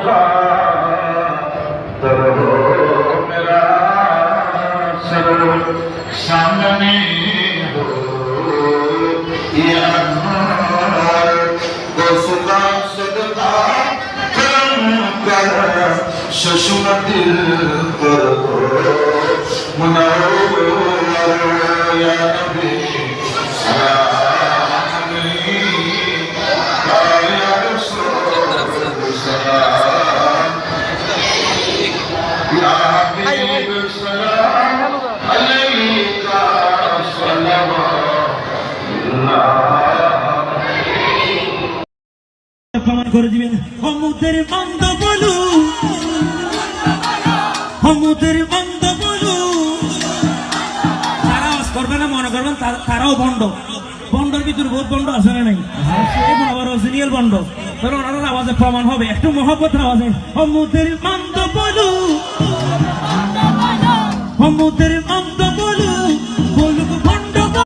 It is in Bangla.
का दर हो मेरा सर सामने हो या उसका सदका करम कर शशुर दिल पर हो मुनव्वर या नबी सलाम या रसूल सलाम या हबीब सलाम अलैका প্রমাণ করে দিবেন হমুদের বন্ধ বলু হমুদের বন্ধ বলু তারা আওয়াজ করবে না মনে করবেন তারাও বন্ড বন্ডর ভিতরে বহুত বন্ড আছে না নাই আবার অরিজিনাল বন্ড তাহলে ওনার আওয়াজে প্রমাণ হবে একটু মহব্বতের আওয়াজে হমুদের বন্ধ বলু হমুদের বন্ধ বলু